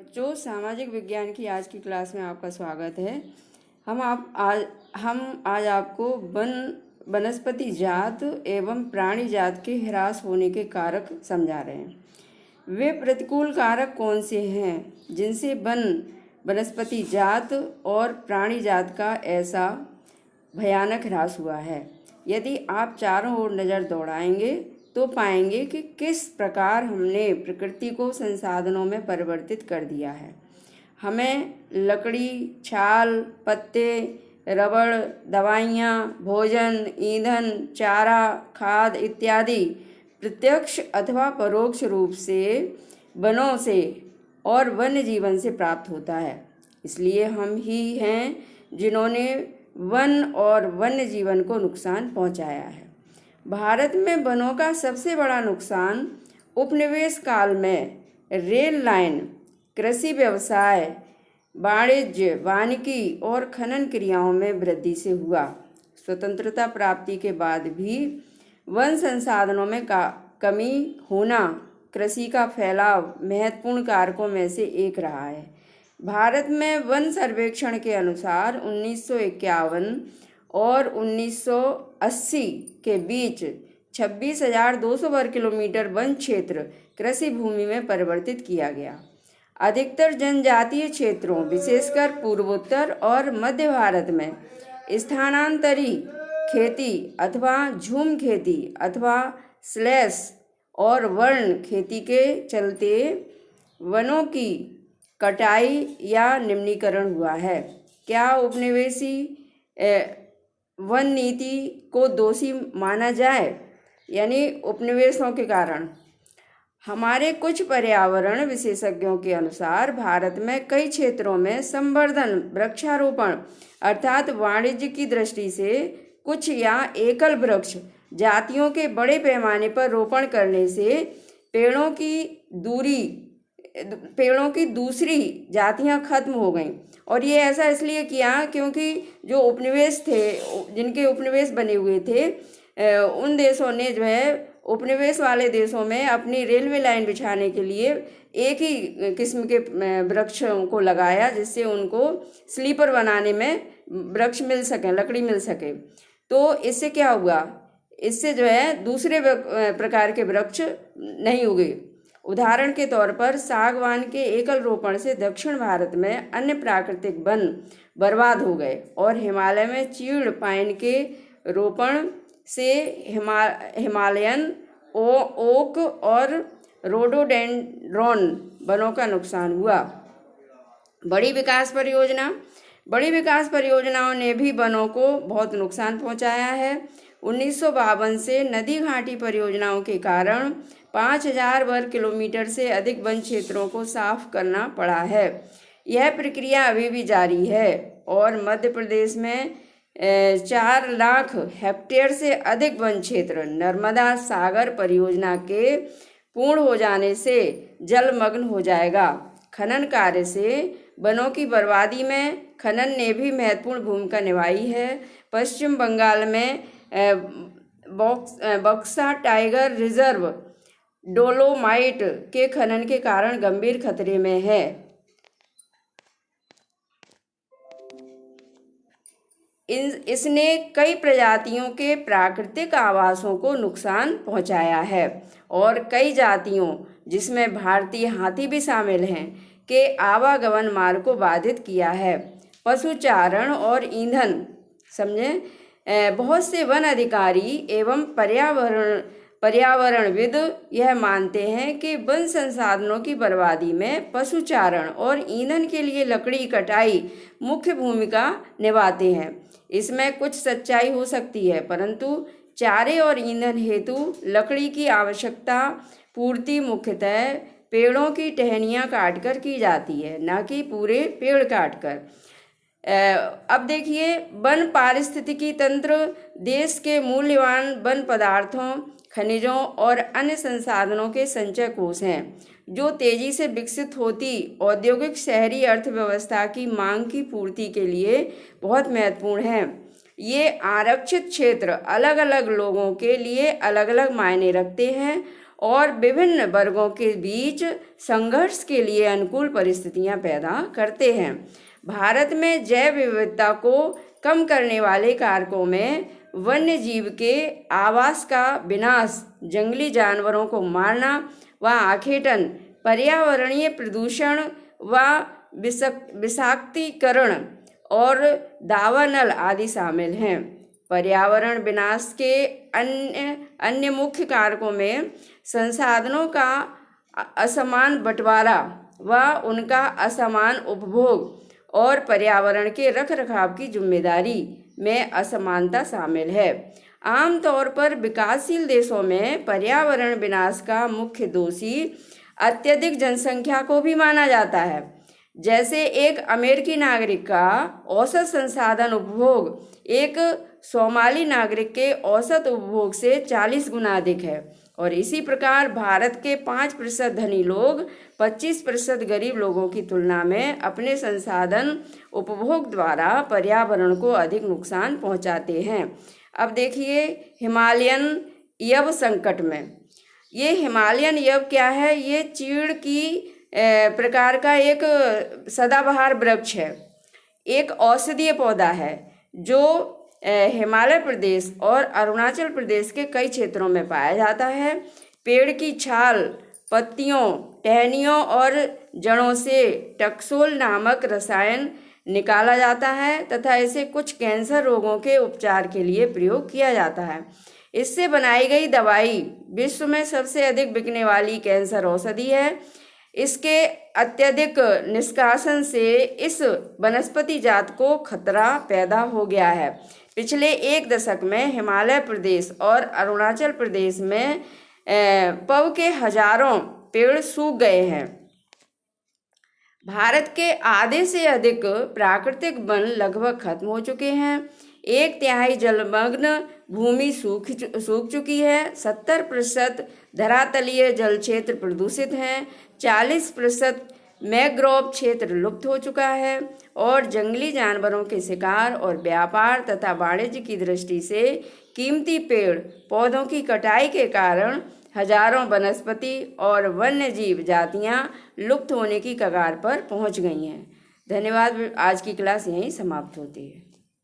बच्चों, सामाजिक विज्ञान की आज की क्लास में आपका स्वागत है। हम आज आपको वनस्पति जात एवं प्राणी जात के ह्रास होने के कारक समझा रहे हैं। वे प्रतिकूल कारक कौन से हैं जिनसे वनस्पति जात और प्राणी जात का ऐसा भयानक ह्रास हुआ है। यदि आप चारों ओर नज़र दौड़ाएंगे तो पाएंगे कि किस प्रकार हमने प्रकृति को संसाधनों में परिवर्तित कर दिया है। हमें लकड़ी, छाल, पत्ते, रबड़, दवाइयाँ, भोजन, ईंधन, चारा, खाद इत्यादि प्रत्यक्ष अथवा परोक्ष रूप से वनों से और वन्य जीवन से प्राप्त होता है। इसलिए हम ही हैं जिन्होंने वन और वन्य जीवन को नुकसान पहुंचाया है। भारत में वनों का सबसे बड़ा नुकसान उपनिवेश काल में रेल लाइन, कृषि व्यवसाय, वाणिज्य, वानिकी और खनन क्रियाओं में वृद्धि से हुआ। स्वतंत्रता प्राप्ति के बाद भी वन संसाधनों में कमी होना कृषि का फैलाव महत्वपूर्ण कारकों में से एक रहा है। भारत में वन सर्वेक्षण के अनुसार 1951 और 1980 के बीच 26,200 वर्ग किलोमीटर वन क्षेत्र कृषि भूमि में परिवर्तित किया गया। अधिकतर जनजातीय क्षेत्रों, विशेषकर पूर्वोत्तर और मध्य भारत में स्थानांतरी खेती अथवा झूम खेती अथवा स्लैश और वर्ण खेती के चलते वनों की कटाई या निम्नीकरण हुआ है। क्या उपनिवेशी वन नीति को दोषी माना जाए? यानी उपनिवेशों के कारण हमारे कुछ पर्यावरण विशेषज्ञों के अनुसार भारत में कई क्षेत्रों में संवर्धन, वृक्षारोपण अर्थात वाणिज्य की दृष्टि से कुछ या एकल वृक्ष जातियों के बड़े पैमाने पर रोपण करने से पेड़ों की दूसरी जातियां खत्म हो गईं। और ये ऐसा इसलिए किया क्योंकि जो उपनिवेश थे, जिनके उपनिवेश बने हुए थे, उन देशों ने जो है उपनिवेश वाले देशों में अपनी रेलवे लाइन बिछाने के लिए एक ही किस्म के वृक्षों को लगाया, जिससे उनको स्लीपर बनाने में वृक्ष मिल सकें, लकड़ी मिल सके। तो इससे क्या हुआ, इससे जो है दूसरे प्रकार के वृक्ष नहीं उगे। उदाहरण के तौर पर सागवान के एकल रोपण से दक्षिण भारत में अन्य प्राकृतिक वन बर्बाद हो गए और हिमालय में चीड़ पाइन के रोपण से हिमालयन ओक और रोडोडेंड्रॉन वनों का नुकसान हुआ। बड़ी विकास परियोजनाओं ने भी वनों को बहुत नुकसान पहुंचाया है। 1952 से नदी घाटी परियोजनाओं के कारण 5,000 वर्ग किलोमीटर से अधिक वन क्षेत्रों को साफ करना पड़ा है। यह प्रक्रिया अभी भी जारी है और मध्य प्रदेश में 4 लाख हेक्टेयर से अधिक वन क्षेत्र नर्मदा सागर परियोजना के पूर्ण हो जाने से जलमग्न हो जाएगा। खनन कार्य से वनों की बर्बादी में खनन ने भी महत्वपूर्ण भूमिका निभाई है। पश्चिम बंगाल में बक्सा टाइगर रिजर्व डोलोमाइट के खनन के कारण गंभीर खतरे में है। इसने कई प्रजातियों के प्राकृतिक आवासों को नुकसान पहुंचाया है और कई जातियों, जिसमें भारतीय हाथी भी शामिल हैं, के आवागमन मार्ग को बाधित किया है। पशुचारण और ईंधन समझें, बहुत से वन अधिकारी एवं पर्यावरणविद यह मानते हैं कि वन संसाधनों की बर्बादी में पशुचारण और ईंधन के लिए लकड़ी कटाई मुख्य भूमिका निभाते हैं। इसमें कुछ सच्चाई हो सकती है, परंतु चारे और ईंधन हेतु लकड़ी की आवश्यकता पूर्ति मुख्यतः पेड़ों की टहनियाँ काटकर की जाती है, न कि पूरे पेड़ काटकर। अब देखिए, वन पारिस्थितिकी तंत्र देश के मूल्यवान वन पदार्थों, खनिजों और अन्य संसाधनों के संचय कोष हैं, जो तेजी से विकसित होती औद्योगिक शहरी अर्थव्यवस्था की मांग की पूर्ति के लिए बहुत महत्वपूर्ण हैं। ये आरक्षित क्षेत्र अलग अलग लोगों के लिए अलग अलग मायने रखते हैं और विभिन्न वर्गों के बीच संघर्ष के लिए अनुकूल परिस्थितियां पैदा करते हैं। भारत में जैव विविधता को कम करने वाले कारकों में वन्य जीव के आवास का विनाश, जंगली जानवरों को मारना व आखेटन, पर्यावरणीय प्रदूषण व विषाक्तीकरण और दावानल आदि शामिल हैं। पर्यावरण विनाश के अन्य मुख्य कारकों में संसाधनों का असमान बंटवारा व उनका असमान उपभोग और पर्यावरण के रखरखाव की जिम्मेदारी में असमानता शामिल है। आमतौर पर विकासशील देशों में पर्यावरण विनाश का मुख्य दोषी अत्यधिक जनसंख्या को भी माना जाता है। जैसे एक अमेरिकी नागरिक का औसत संसाधन उपभोग एक सोमाली नागरिक के औसत उपभोग से 40 गुना अधिक है, और इसी प्रकार भारत के 5% धनी लोग 25% गरीब लोगों की तुलना में अपने संसाधन उपभोग द्वारा पर्यावरण को अधिक नुकसान पहुंचाते हैं। अब देखिए हिमालयन यव संकट में। ये हिमालयन यव क्या है? ये चीड़ की प्रकार का एक सदाबहार वृक्ष है, एक औषधीय पौधा है जो हिमाचल प्रदेश और अरुणाचल प्रदेश के कई क्षेत्रों में पाया जाता है। पेड़ की छाल, पत्तियों, टहनियों और जड़ों से टक्सोल नामक रसायन निकाला जाता है तथा इसे कुछ कैंसर रोगों के उपचार के लिए प्रयोग किया जाता है। इससे बनाई गई दवाई विश्व में सबसे अधिक बिकने वाली कैंसर औषधि है। इसके अत्यधिक निष्कासन से इस वनस्पति जात को खतरा पैदा हो गया है। पिछले 1 दशक में हिमाचल प्रदेश और अरुणाचल प्रदेश में पव के हजारों पेड़ सूख गए हैं। भारत के आधे से अधिक प्राकृतिक वन लगभग खत्म हो चुके हैं। 1/3 जलमग्न भूमि सूख चुकी है। 70% धरातलीय जल क्षेत्र प्रदूषित हैं। 40% मैंग्रोव क्षेत्र लुप्त हो चुका है और जंगली जानवरों के शिकार और व्यापार तथा वाणिज्य की दृष्टि से कीमती पेड़ पौधों की कटाई के कारण हजारों वनस्पति और वन्य जीव जातियां लुप्त होने की कगार पर पहुंच गई हैं। धन्यवाद। आज की क्लास यहीं समाप्त होती है।